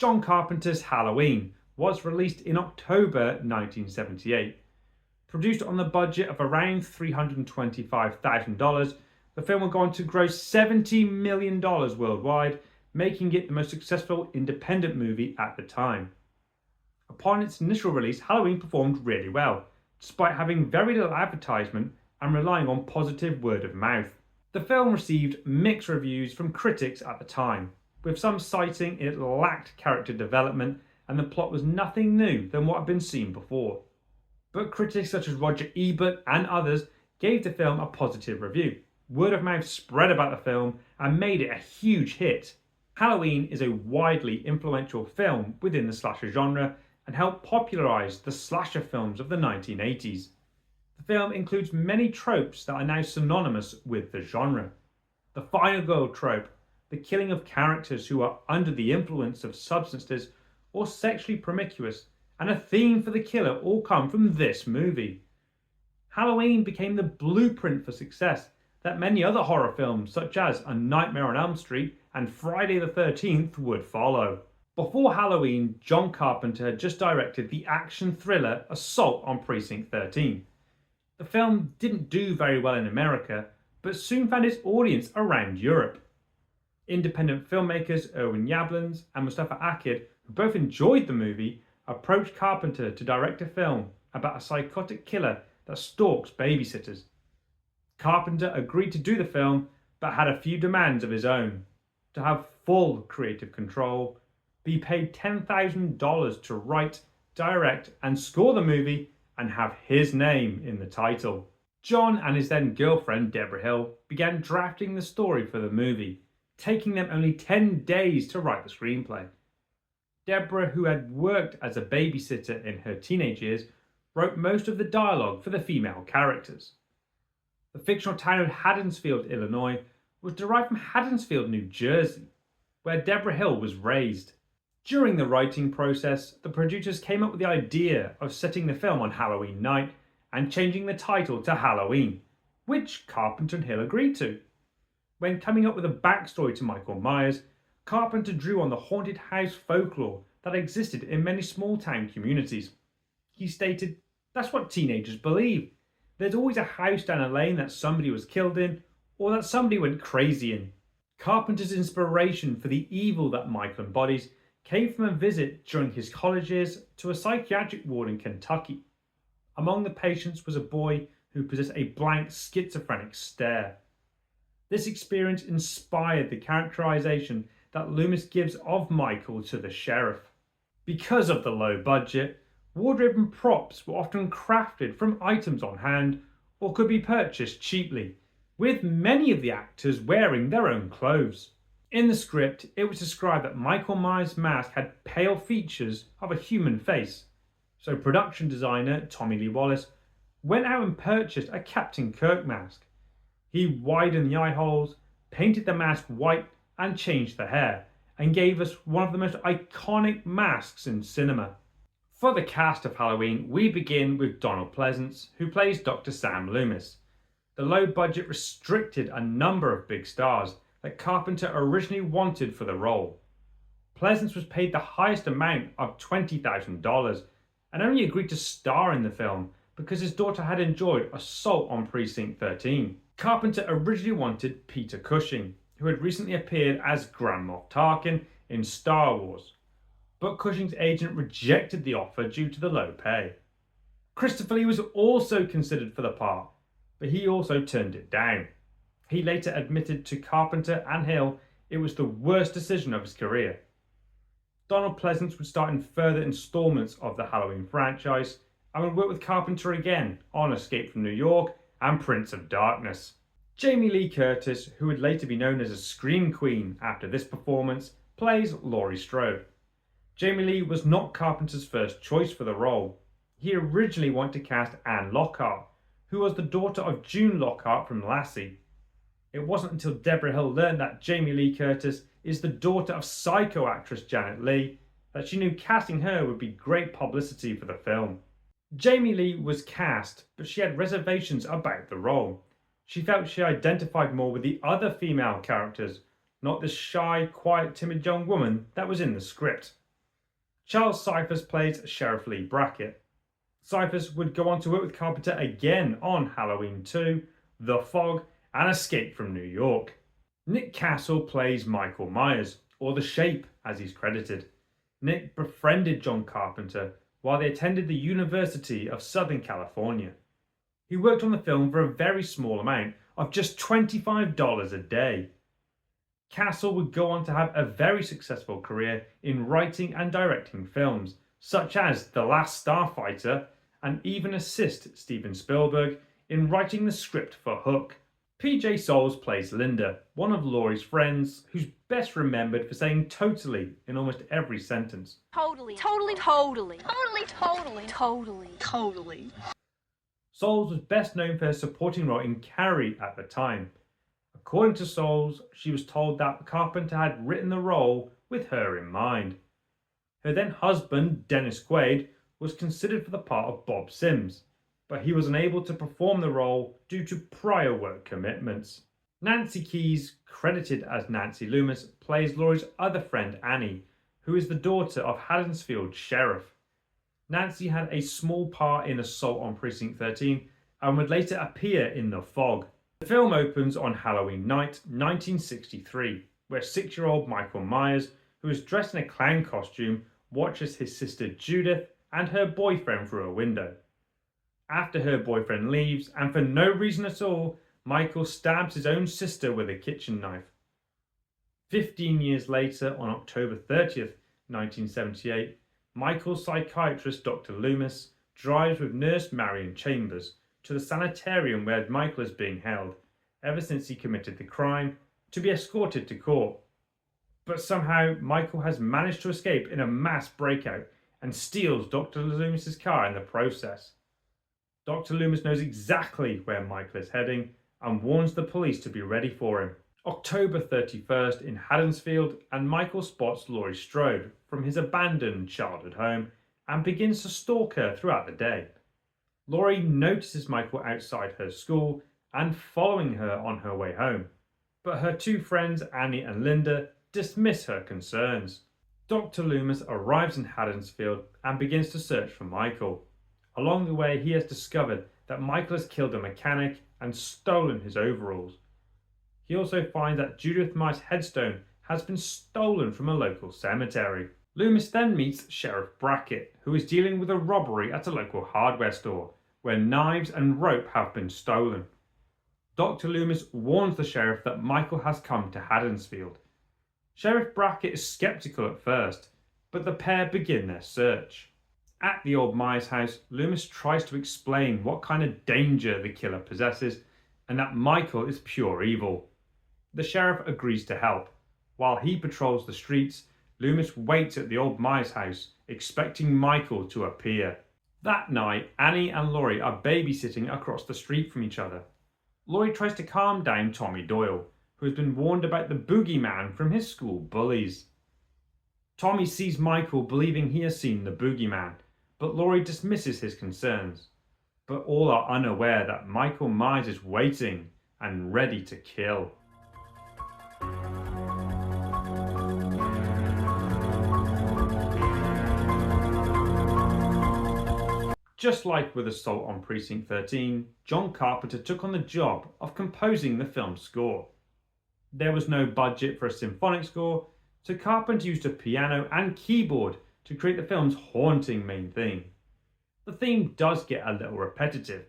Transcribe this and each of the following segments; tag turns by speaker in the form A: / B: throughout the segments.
A: John Carpenter's Halloween was released in October 1978. Produced on the budget of around $325,000, the film would go on to gross $70 million worldwide, making it the most successful independent movie at the time. Upon its initial release, Halloween performed really well, despite having very little advertisement and relying on positive word of mouth. The film received mixed reviews from critics at the time, with some citing it lacked character development and the plot was nothing new than what had been seen before. But critics such as Roger Ebert and others gave the film a positive review. Word of mouth spread about the film and made it a huge hit. Halloween is a widely influential film within the slasher genre and helped popularise the slasher films of the 1980s. The film includes many tropes that are now synonymous with the genre. The final girl trope, the killing of characters who are under the influence of substances or sexually promiscuous, and a theme for the killer all come from this movie. Halloween became the blueprint for success that many other horror films such as A Nightmare on Elm Street and Friday the 13th would follow. Before Halloween, John Carpenter had just directed the action thriller Assault on Precinct 13. The film didn't do very well in America, but soon found its audience around Europe. Independent filmmakers Irwin Yablans and Mustafa Akid, who both enjoyed the movie, approached Carpenter to direct a film about a psychotic killer that stalks babysitters. Carpenter agreed to do the film, but had a few demands of his own: to have full creative control, be paid $10,000 to write, direct, and score the movie, and have his name in the title. John and his then girlfriend Deborah Hill began drafting the story for the movie, taking them only 10 days to write the screenplay. Deborah, who had worked as a babysitter in her teenage years, wrote most of the dialogue for the female characters. The fictional town of Haddonfield, Illinois, was derived from Haddonfield, New Jersey, where Deborah Hill was raised. During the writing process, the producers came up with the idea of setting the film on Halloween night and changing the title to Halloween, which Carpenter and Hill agreed to. When coming up with a backstory to Michael Myers, Carpenter drew on the haunted house folklore that existed in many small-town communities. He stated, "That's what teenagers believe. There's always a house down a lane that somebody was killed in, or that somebody went crazy in." Carpenter's inspiration for the evil that Michael embodies came from a visit during his college years to a psychiatric ward in Kentucky. Among the patients was a boy who possessed a blank schizophrenic stare. This experience inspired the characterization that Loomis gives of Michael to the sheriff. Because of the low budget, wardrobe and props were often crafted from items on hand or could be purchased cheaply, with many of the actors wearing their own clothes. In the script, it was described that Michael Myers' mask had pale features of a human face, so production designer Tommy Lee Wallace went out and purchased a Captain Kirk mask. He widened the eye holes, painted the mask white, and changed the hair, and gave us one of the most iconic masks in cinema. For the cast of Halloween, we begin with Donald Pleasence, who plays Dr. Sam Loomis. The low budget restricted a number of big stars that Carpenter originally wanted for the role. Pleasence was paid the highest amount of $20,000 and only agreed to star in the film because his daughter had enjoyed Assault on Precinct 13. Carpenter originally wanted Peter Cushing, who had recently appeared as Grand Moff Tarkin in Star Wars, but Cushing's agent rejected the offer due to the low pay. Christopher Lee was also considered for the part, but he also turned it down. He later admitted to Carpenter and Hill it was the worst decision of his career. Donald Pleasence would star in further installments of the Halloween franchise and would work with Carpenter again on Escape from New York and Prince of Darkness. Jamie Lee Curtis, who would later be known as a Scream Queen after this performance, plays Laurie Strode. Jamie Lee was not Carpenter's first choice for the role. He originally wanted to cast Anne Lockhart, who was the daughter of June Lockhart from Lassie. It wasn't until Deborah Hill learned that Jamie Lee Curtis is the daughter of Psycho actress Janet Leigh that she knew casting her would be great publicity for the film. Jamie Lee was cast, but she had reservations about the role. She felt she identified more with the other female characters, not the shy, quiet, timid young woman that was in the script. Charles Cyphers plays Sheriff Lee Brackett. Cyphers would go on to work with Carpenter again on Halloween 2, The Fog, and Escape from New York. Nick Castle plays Michael Myers, or The Shape as he's credited. Nick befriended John Carpenter while they attended the University of Southern California. He worked on the film for a very small amount of just $25 a day. Castle would go on to have a very successful career in writing and directing films, such as The Last Starfighter, and even assist Steven Spielberg in writing the script for Hook. PJ Soles plays Linda, one of Laurie's friends, who's best remembered for saying totally in almost every sentence.
B: Totally. Totally. Totally. Totally. Totally. Totally. Totally.
A: Soles was best known for her supporting role in Carrie at the time. According to Soles, she was told that Carpenter had written the role with her in mind. Her then husband, Dennis Quaid, was considered for the part of Bob Sims, but he was unable to perform the role due to prior work commitments. Nancy Keys, credited as Nancy Loomis, plays Laurie's other friend Annie, who is the daughter of Haddonfield's sheriff. Nancy had a small part in Assault on Precinct 13 and would later appear in The Fog. The film opens on Halloween night 1963, where 6-year-old Michael Myers, who is dressed in a clown costume, watches his sister Judith and her boyfriend through a window. After her boyfriend leaves, and for no reason at all, Michael stabs his own sister with a kitchen knife. 15 years later, on October 30th, 1978, Michael's psychiatrist Dr. Loomis drives with nurse Marion Chambers to the sanitarium where Michael is being held, ever since he committed the crime, to be escorted to court. But somehow Michael has managed to escape in a mass breakout and steals Dr. Loomis's car in the process. Dr. Loomis knows exactly where Michael is heading and warns the police to be ready for him. October 31st in Haddonfield, and Michael spots Laurie Strode from his abandoned childhood home and begins to stalk her throughout the day. Laurie notices Michael outside her school and following her on her way home, but her two friends Annie and Linda dismiss her concerns. Dr. Loomis arrives in Haddonfield and begins to search for Michael. Along the way, he has discovered that Michael has killed a mechanic and stolen his overalls. He also finds that Judith Myers' headstone has been stolen from a local cemetery. Loomis then meets Sheriff Brackett, who is dealing with a robbery at a local hardware store, where knives and rope have been stolen. Dr. Loomis warns the sheriff that Michael has come to Haddonfield. Sheriff Brackett is skeptical at first, but the pair begin their search. At the old Myers house, Loomis tries to explain what kind of danger the killer possesses and that Michael is pure evil. The sheriff agrees to help. While he patrols the streets, Loomis waits at the old Myers house, expecting Michael to appear. That night, Annie and Laurie are babysitting across the street from each other. Laurie tries to calm down Tommy Doyle, who has been warned about the boogeyman from his school bullies. Tommy sees Michael believing he has seen the boogeyman, but Laurie dismisses his concerns. But all are unaware that Michael Myers is waiting and ready to kill. Just like with Assault on Precinct 13, John Carpenter took on the job of composing the film's score. There was no budget for a symphonic score, so Carpenter used a piano and keyboard to create the film's haunting main theme. The theme does get a little repetitive.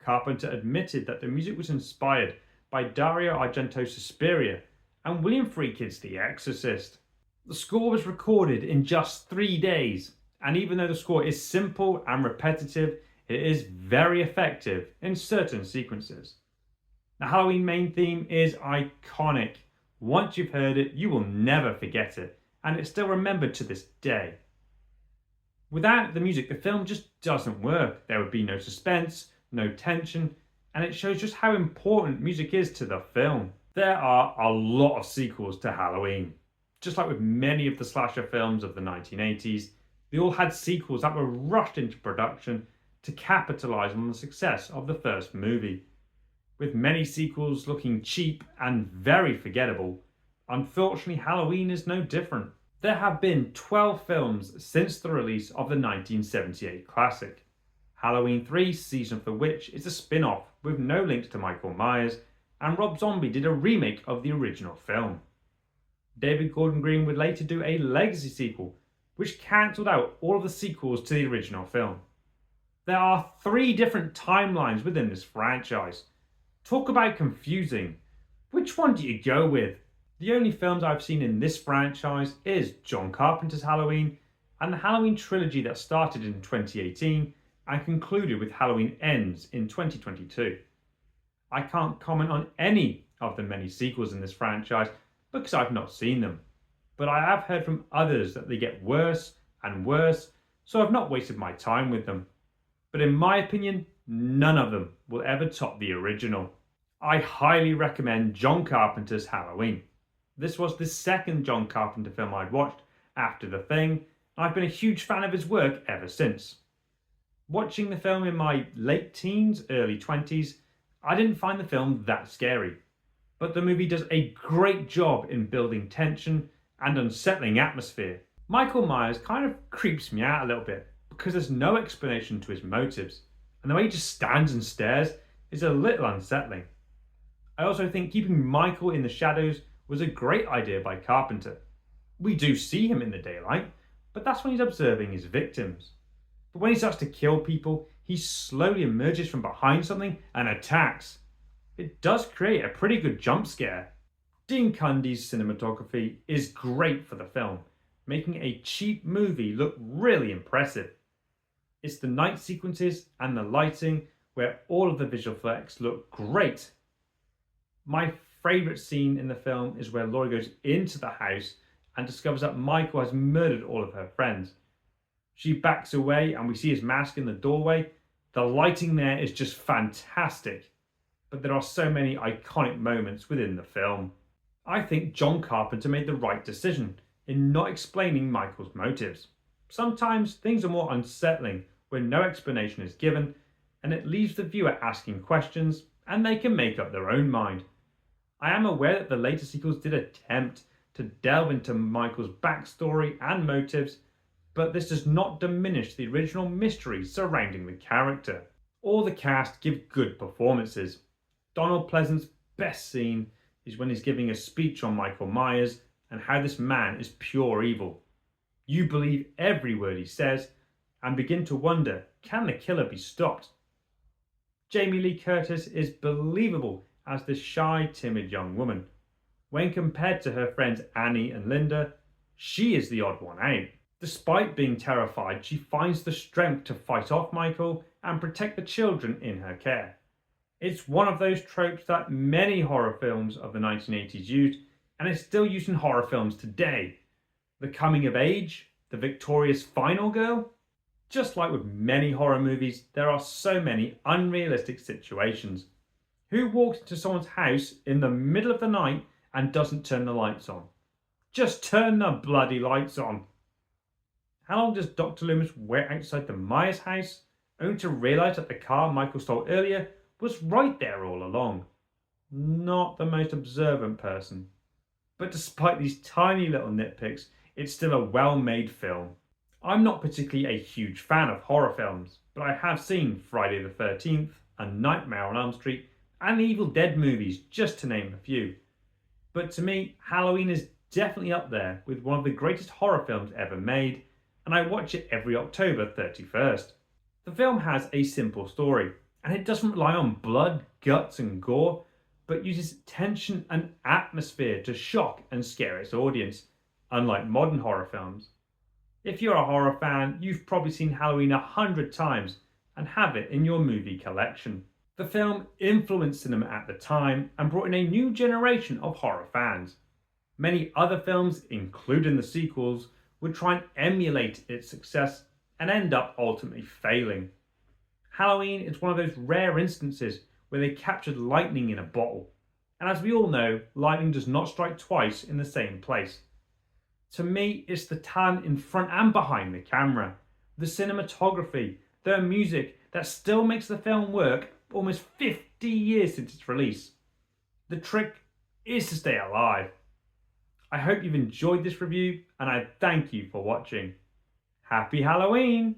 A: Carpenter admitted that the music was inspired by Dario Argento's Suspiria and William Friedkin's The Exorcist. The score was recorded in just 3 days, and even though the score is simple and repetitive, it is very effective in certain sequences. The Halloween main theme is iconic. Once you've heard it, you will never forget it, and it's still remembered to this day. Without the music, the film just doesn't work. There would be no suspense, no tension, and it shows just how important music is to the film. There are a lot of sequels to Halloween. Just like with many of the slasher films of the 1980s, they all had sequels that were rushed into production to capitalize on the success of the first movie. With many sequels looking cheap and very forgettable, unfortunately Halloween is no different. There have been 12 films since the release of the 1978 classic. Halloween 3 Season of the Witch is a spin-off with no links to Michael Myers, and Rob Zombie did a remake of the original film. David Gordon Green would later do a legacy sequel, which cancelled out all of the sequels to the original film. There are 3 different timelines within this franchise. Talk about confusing. Which one do you go with? The only films I've seen in this franchise is John Carpenter's Halloween and the Halloween trilogy that started in 2018 and concluded with Halloween Ends in 2022. I can't comment on any of the many sequels in this franchise because I've not seen them, but I have heard from others that they get worse and worse, so I've not wasted my time with them. But in my opinion, none of them will ever top the original. I highly recommend John Carpenter's Halloween. This was the second John Carpenter film I'd watched after The Thing, and I've been a huge fan of his work ever since. Watching the film in my late teens, early 20s, I didn't find the film that scary, but the movie does a great job in building tension and unsettling atmosphere. Michael Myers kind of creeps me out a little bit because there's no explanation to his motives, and the way he just stands and stares is a little unsettling. I also think keeping Michael in the shadows was a great idea by Carpenter. We do see him in the daylight, but that's when he's observing his victims. But when he starts to kill people, he slowly emerges from behind something and attacks. It does create a pretty good jump scare. Dean Cundey's cinematography is great for the film, making a cheap movie look really impressive. It's the night sequences and the lighting where all of the visual effects look great. My favourite scene in the film is where Laurie goes into the house and discovers that Michael has murdered all of her friends. She backs away and we see his mask in the doorway. The lighting there is just fantastic, but there are so many iconic moments within the film. I think John Carpenter made the right decision in not explaining Michael's motives. Sometimes things are more unsettling when no explanation is given, and it leaves the viewer asking questions and they can make up their own mind. I am aware that the later sequels did attempt to delve into Michael's backstory and motives, but this does not diminish the original mystery surrounding the character. All the cast give good performances. Donald Pleasant's best scene is when he's giving a speech on Michael Myers and how this man is pure evil. You believe every word he says and begin to wonder, can the killer be stopped? Jamie Lee Curtis is believable as this shy, timid young woman. When compared to her friends Annie and Linda, she is the odd one out. Despite being terrified, she finds the strength to fight off Michael and protect the children in her care. It's one of those tropes that many horror films of the 1980s used, and is still used in horror films today. The coming of age, the victorious final girl. Just like with many horror movies, there are so many unrealistic situations. Who walks into someone's house in the middle of the night and doesn't turn the lights on? Just turn the bloody lights on. How long does Dr. Loomis wait outside the Myers house, only to realise that the car Michael stole earlier was right there all along? Not the most observant person. But despite these tiny little nitpicks, it's still a well-made film. I'm not particularly a huge fan of horror films, but I have seen Friday the 13th, A Nightmare on Elm Street, and the Evil Dead movies, just to name a few. But to me, Halloween is definitely up there with one of the greatest horror films ever made, and I watch it every October 31st. The film has a simple story, and it doesn't rely on blood, guts and gore, but uses tension and atmosphere to shock and scare its audience, unlike modern horror films. If you're a horror fan, you've probably seen Halloween 100 times and have it in your movie collection. The film influenced cinema at the time and brought in a new generation of horror fans. Many other films, including the sequels, would try and emulate its success and end up ultimately failing. Halloween is one of those rare instances where they captured lightning in a bottle. And as we all know, lightning does not strike twice in the same place. To me, it's the talent in front and behind the camera, the cinematography, the music that still makes the film work almost 50 years since its release. The trick is to stay alive. I hope you've enjoyed this review and I thank you for watching. Happy Halloween!